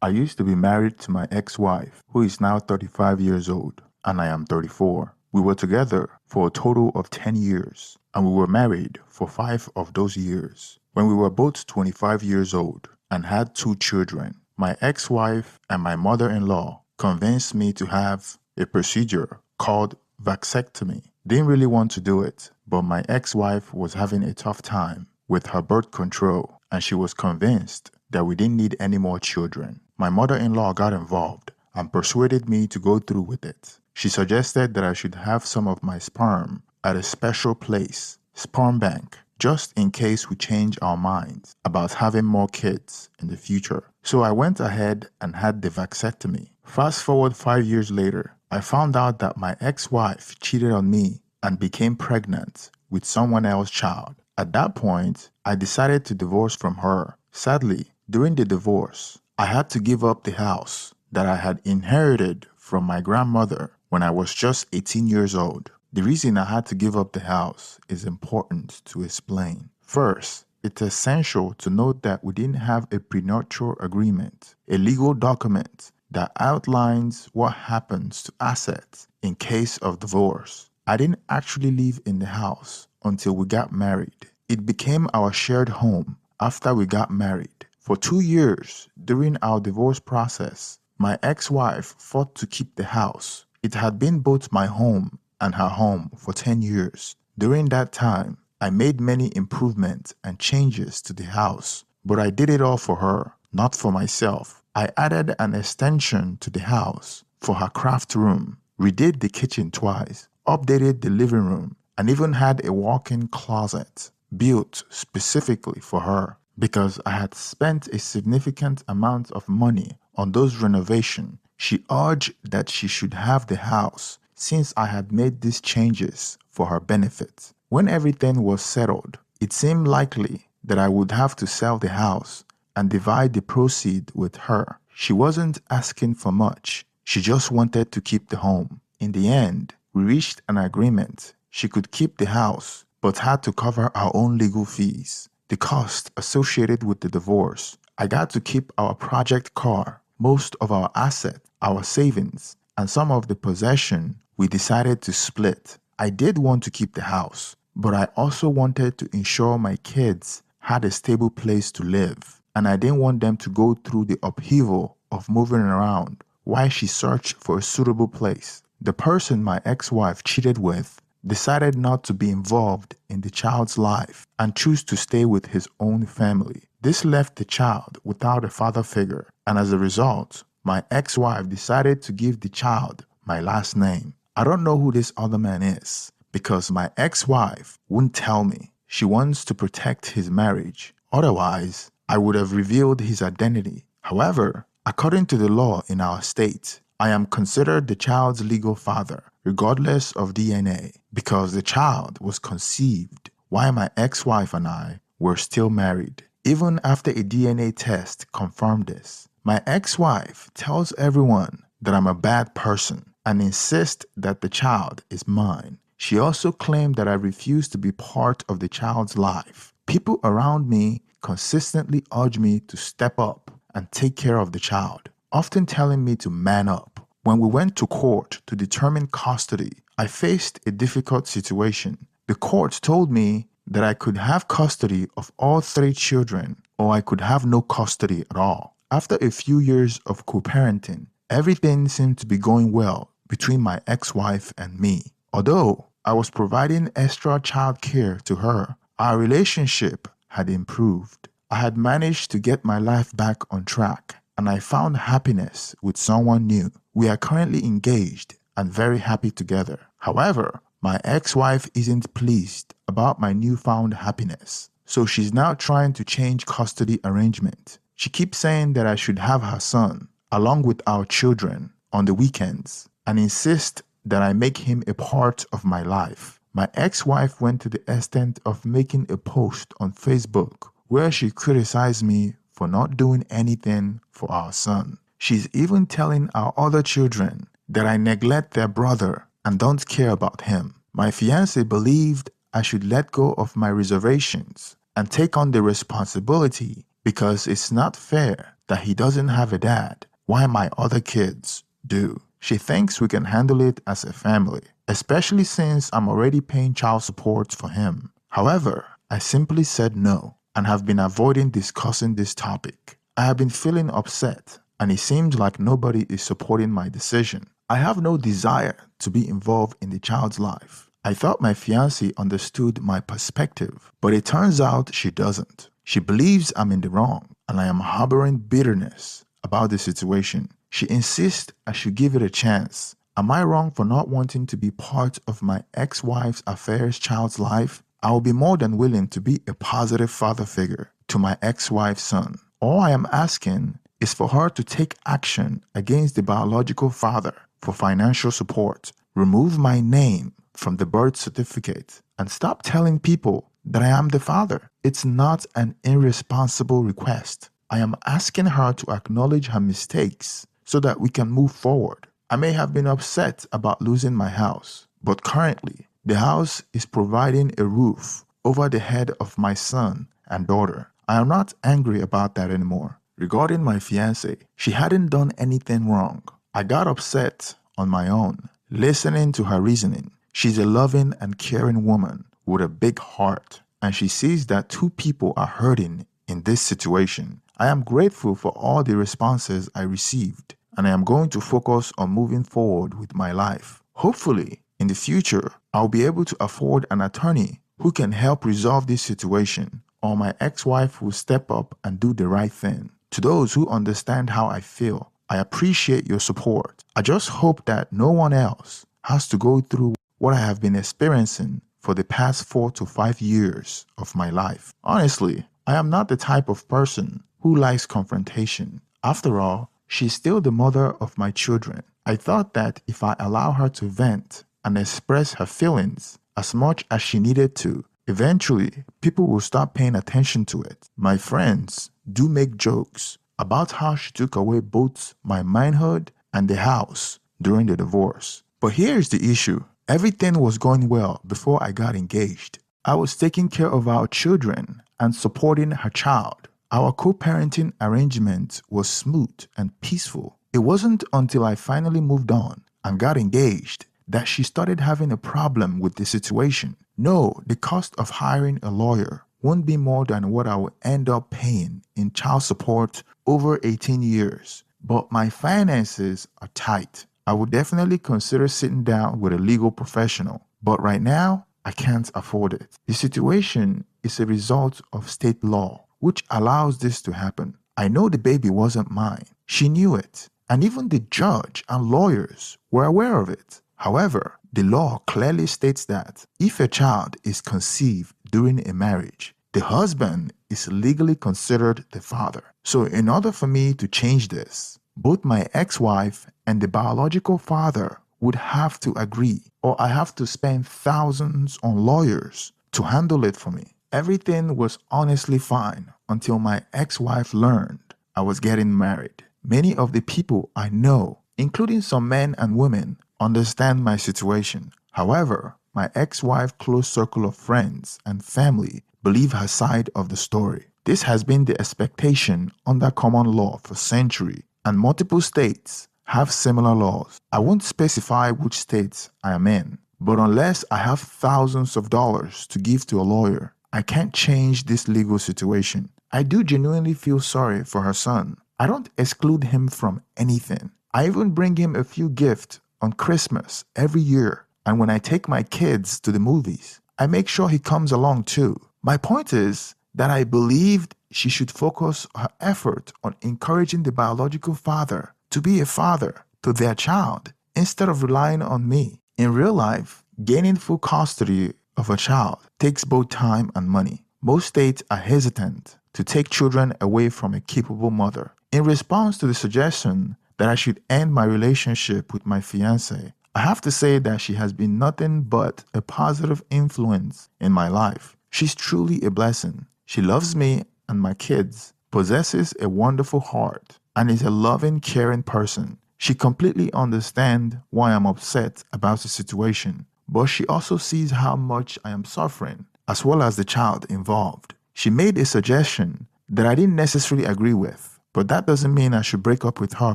I used to be married to my ex-wife, who is now 35 years old, and I am 34. We were together for a total of 10 years, and we were married for 5 of those years. When we were both 25 years old and had 2 children, my ex-wife and my mother-in-law convinced me to have a procedure called vasectomy. Didn't really want to do it, but my ex-wife was having a tough time with her birth control, and she was convinced that we didn't need any more children. My mother-in-law got involved and persuaded me to go through with it. She suggested that I should have some of my sperm at a special place, sperm bank, just in case we change our minds about having more kids in the future. So I went ahead and had the vasectomy. Fast forward 5 years later, I found out that my ex-wife cheated on me and became pregnant with someone else's child. At that point, I decided to divorce from her. Sadly, during the divorce, I had to give up the house that I had inherited from my grandmother when I was just 18 years old. The reason I had to give up the house is important to explain. First, it's essential to note that we didn't have a prenuptial agreement, a legal document that outlines what happens to assets in case of divorce. I didn't actually live in the house until we got married. It became our shared home after we got married. For 2 years during our divorce process, my ex-wife fought to keep the house. It had been both my home and her home for 10 years. During that time, I made many improvements and changes to the house, but I did it all for her, not for myself. I added an extension to the house for her craft room, redid the kitchen twice, updated the living room, and even had a walk-in closet built specifically for her. Because I had spent a significant amount of money on those renovations, she urged that she should have the house since I had made these changes for her benefit. When everything was settled, it seemed likely that I would have to sell the house and divide the proceeds with her. She wasn't asking for much. She just wanted to keep the home. In the end, we reached an agreement. She could keep the house, but had to cover our own legal fees, the cost associated with the divorce. I got to keep our project car, most of our assets, our savings, and some of the possession we decided to split. I did want to keep the house, but I also wanted to ensure my kids had a stable place to live, and I didn't want them to go through the upheaval of moving around while she searched for a suitable place. The person my ex-wife cheated with decided not to be involved in the child's life and chose to stay with his own family. This left the child without a father figure, and as a result, my ex-wife decided to give the child my last name. I don't know who this other man is because my ex-wife wouldn't tell me. She wants to protect his marriage. Otherwise, I would have revealed his identity. However, according to the law in our state, I am considered the child's legal father, regardless of DNA, because the child was conceived while my ex-wife and I were still married. Even after a DNA test confirmed this, my ex-wife tells everyone that I'm a bad person and insists that the child is mine. She also claimed that I refuse to be part of the child's life. People around me consistently urge me to step up and take care of the child, often telling me to man up. When we went to court to determine custody, I faced a difficult situation. The court told me that I could have custody of all 3 children or I could have no custody at all. After a few years of co-parenting, everything seemed to be going well between my ex-wife and me. Although I was providing extra child care to her, our relationship had improved. I had managed to get my life back on track, and I found happiness with someone new. We are currently engaged and very happy together. However, my ex-wife isn't pleased about my newfound happiness, so she's now trying to change custody arrangement. She keeps saying that I should have her son, along with our children, on the weekends, and insists that I make him a part of my life. My ex-wife went to the extent of making a post on Facebook where she criticized me for not doing anything for our son. She's even telling our other children that I neglect their brother and don't care about him. My fiancé believed I should let go of my reservations and take on the responsibility because it's not fair that he doesn't have a dad while my other kids do. She thinks we can handle it as a family, especially since I'm already paying child support for him. However, I simply said no and have been avoiding discussing this topic. I have been feeling upset, and it seems like nobody is supporting my decision. I have no desire to be involved in the child's life. I thought my fiancée understood my perspective, but it turns out she doesn't. She believes I'm in the wrong, and I am harboring bitterness about the situation. She insists I should give it a chance. Am I wrong for not wanting to be part of my ex-wife's affairs child's life? I will be more than willing to be a positive father figure to my ex-wife's son. All I am asking is for her to take action against the biological father for financial support, remove my name from the birth certificate, and stop telling people that I am the father. It's not an irresponsible request. I am asking her to acknowledge her mistakes so that we can move forward. I may have been upset about losing my house, but currently, the house is providing a roof over the head of my son and daughter. I am not angry about that anymore. Regarding my fiancée, she hadn't done anything wrong. I got upset on my own, listening to her reasoning. She's a loving and caring woman with a big heart, and she sees that two people are hurting in this situation. I am grateful for all the responses I received, and I am going to focus on moving forward with my life. Hopefully, in the future, I'll be able to afford an attorney who can help resolve this situation, or my ex-wife will step up and do the right thing. To those who understand how I feel, I appreciate your support. I just hope that no one else has to go through what I have been experiencing for the past 4 to 5 years of my life. Honestly, I am not the type of person who likes confrontation. After all, she's still the mother of my children. I thought that if I allow her to vent and express her feelings as much as she needed to, eventually people will stop paying attention to it. My friends do make jokes about how she took away both my manhood and the house during the divorce. But here's the issue. Everything was going well before I got engaged. I was taking care of our children and supporting her child. Our co-parenting arrangement was smooth and peaceful. It wasn't until I finally moved on and got engaged that she started having a problem with the situation. No, the cost of hiring a lawyer won't be more than what I will end up paying in child support over 18 years. But my finances are tight. I would definitely consider sitting down with a legal professional. But right now, I can't afford it. The situation is a result of state law, which allows this to happen. I know the baby wasn't mine. She knew it. And even the judge and lawyers were aware of it. However, the law clearly states that if a child is conceived during a marriage, the husband is legally considered the father. So in order for me to change this, both my ex-wife and the biological father would have to agree, or I have to spend thousands on lawyers to handle it for me. Everything was honestly fine until my ex-wife learned I was getting married. Many of the people I know, including some men and women, understand my situation. However, my ex-wife's close circle of friends and family believe her side of the story. This has been the expectation under common law for centuries, and multiple states have similar laws. I won't specify which states I am in, but unless I have thousands of dollars to give to a lawyer, I can't change this legal situation. I do genuinely feel sorry for her son. I don't exclude him from anything. I even bring him a few gifts on Christmas every year, and when I take my kids to the movies, I make sure he comes along too. My point is that I believed she should focus her effort on encouraging the biological father to be a father to their child instead of relying on me. In real life, gaining full custody of a child takes both time and money. Most states are hesitant to take children away from a capable mother. In response to the suggestion that I should end my relationship with my fiancée, I have to say that she has been nothing but a positive influence in my life. She's truly a blessing. She loves me and my kids, possesses a wonderful heart, and is a loving, caring person. She completely understands why I'm upset about the situation, but she also sees how much I am suffering, as well as the child involved. She made a suggestion that I didn't necessarily agree with, but that doesn't mean I should break up with her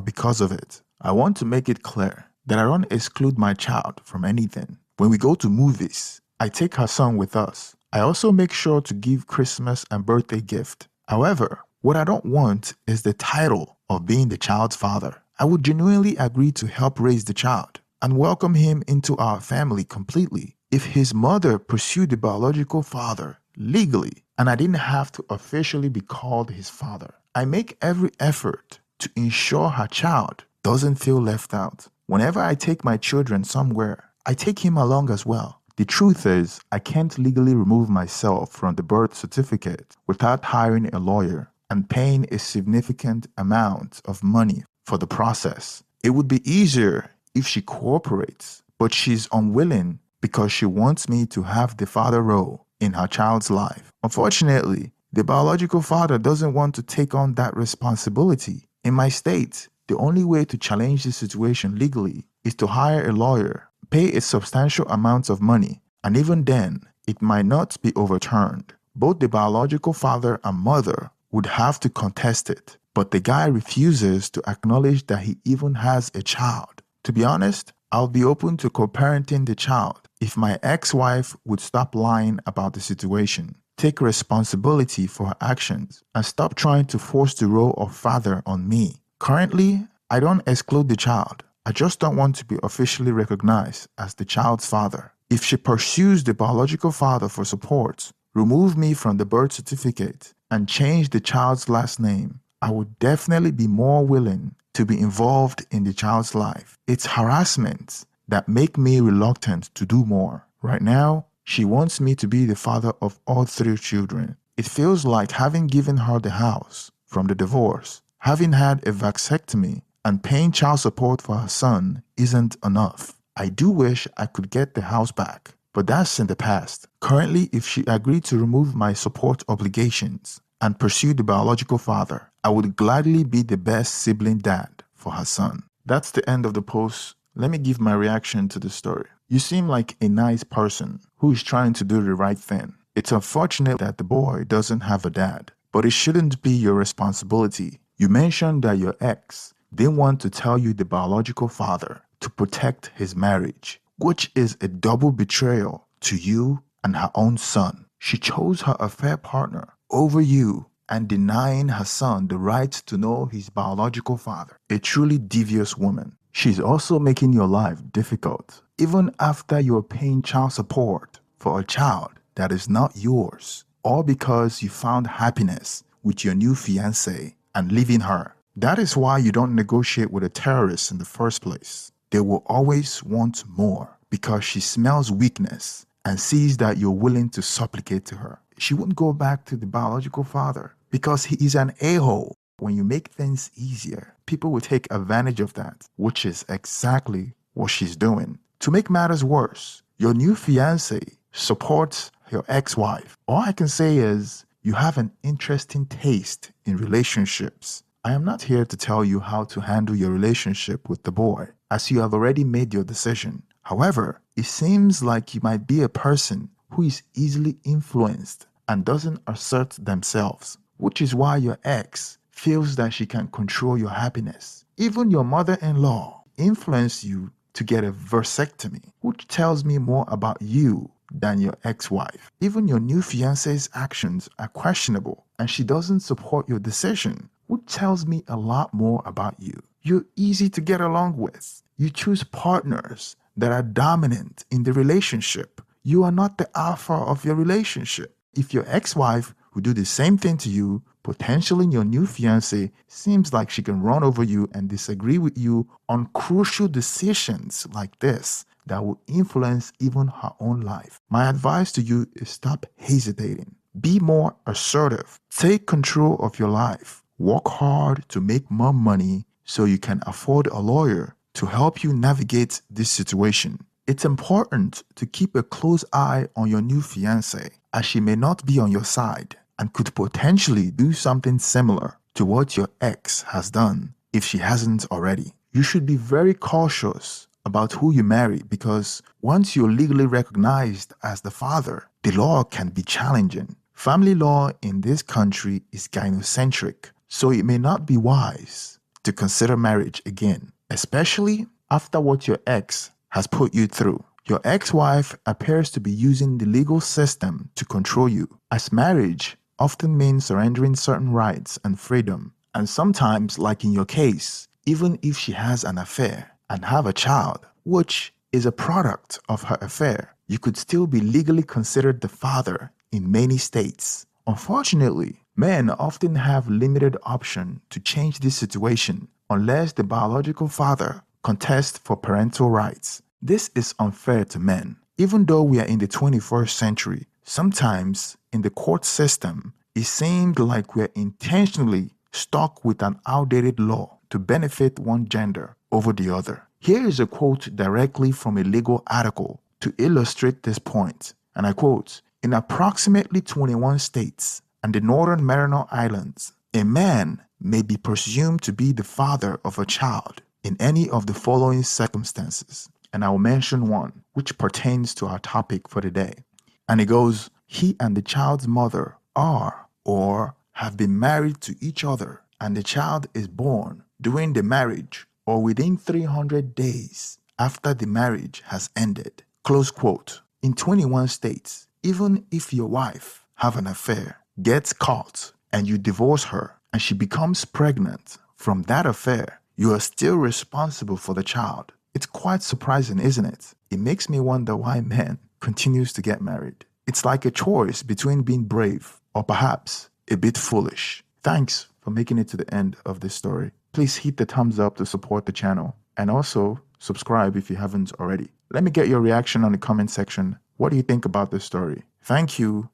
because of it. I want to make it clear that I don't exclude my child from anything. When we go to movies, I take her son with us. I also make sure to give Christmas and birthday gift. However, what I don't want is the title of being the child's father. I would genuinely agree to help raise the child and welcome him into our family completely if his mother pursued the biological father legally and I didn't have to officially be called his father. I make every effort to ensure her child doesn't feel left out. Whenever I take my children somewhere, I take him along as well. The truth is, I can't legally remove myself from the birth certificate without hiring a lawyer and paying a significant amount of money for the process. It would be easier if she cooperates, but she's unwilling because she wants me to have the father role in her child's life. Unfortunately, the biological father doesn't want to take on that responsibility. In my state, the only way to challenge the situation legally is to hire a lawyer, pay a substantial amount of money, and even then, it might not be overturned. Both the biological father and mother would have to contest it, but the guy refuses to acknowledge that he even has a child. To be honest, I'll be open to co-parenting the child if my ex-wife would stop lying about the situation, take responsibility for her actions, and stop trying to force the role of father on me. Currently, I don't exclude the child. I just don't want to be officially recognized as the child's father. If she pursues the biological father for support, remove me from the birth certificate, and change the child's last name, I would definitely be more willing to be involved in the child's life. It's harassment that make me reluctant to do more. Right now, she wants me to be the father of all 3 children. It feels like having given her the house from the divorce, having had a vasectomy, and paying child support for her son isn't enough. I do wish I could get the house back, but that's in the past. Currently, if she agreed to remove my support obligations and pursue the biological father, I would gladly be the best sibling dad for her son. That's the end of the post. Let me give my reaction to the story. You seem like a nice person who is trying to do the right thing. It's unfortunate that the boy doesn't have a dad, but it shouldn't be your responsibility. You mentioned that your ex didn't want to tell you the biological father to protect his marriage, which is a double betrayal to you and her own son. She chose her affair partner over you and denying her son the right to know his biological father. A truly devious woman. She's also making your life difficult, even after you're paying child support for a child that is not yours, all because you found happiness with your new fiancé and leaving her. That is why you don't negotiate with a terrorist in the first place. They will always want more because she smells weakness and sees that you're willing to supplicate to her. She wouldn't go back to the biological father because he is an a-hole. When you make things easier, people will take advantage of that, which is exactly what she's doing. To make matters worse, your new fiancé supports your ex-wife. All I can say is you have an interesting taste in relationships. I am not here to tell you how to handle your relationship with the boy, as you have already made your decision. However, it seems like you might be a person who is easily influenced and doesn't assert themselves, which is why your ex feels that she can control your happiness. Even your mother-in-law influenced you to get a vasectomy, which tells me more about you than your ex-wife. Even your new fiancé's actions are questionable and she doesn't support your decision, which tells me a lot more about you. You're easy to get along with. You choose partners that are dominant in the relationship. You are not the alpha of your relationship. If your ex-wife would do the same thing to you, potentially your new fiancé seems like she can run over you and disagree with you on crucial decisions like this that will influence even her own life. My advice to you is stop hesitating. Be more assertive. Take control of your life. Work hard to make more money so you can afford a lawyer to help you navigate this situation. It's important to keep a close eye on your new fiancé, as she may not be on your side and could potentially do something similar to what your ex has done if she hasn't already. You should be very cautious about who you marry because once you're legally recognized as the father, the law can be challenging. Family law in this country is gynocentric, so it may not be wise to consider marriage again, especially after what your ex has put you through. Your ex-wife appears to be using the legal system to control you, as marriage often means surrendering certain rights and freedom, and sometimes, like in your case, even if she has an affair and have a child, which is a product of her affair, you could still be legally considered the father in many states. Unfortunately, men often have limited option to change this situation unless the biological father contests for parental rights. This is unfair to men. Even though we are in the 21st century, sometimes in the court system, it seemed like we're intentionally stuck with an outdated law to benefit one gender over the other. Here is a quote directly from a legal article to illustrate this point, and I quote, "In approximately 21 states and the Northern Mariana Islands, a man may be presumed to be the father of a child in any of the following circumstances." And I will mention one which pertains to our topic for the day. And it goes, he and the child's mother are or have been married to each other, and the child is born during the marriage or within 300 days after the marriage has ended. Close quote. In 21 states, even if your wife have an affair, gets caught, and you divorce her, and she becomes pregnant from that affair, you are still responsible for the child. It's quite surprising, isn't it? It makes me wonder why men continues to get married. It's like a choice between being brave or perhaps a bit foolish. Thanks for making it to the end of this story. Please hit the thumbs up to support the channel, and also subscribe if you haven't already. Let me get your reaction on the comment section. What do you think about this story? Thank you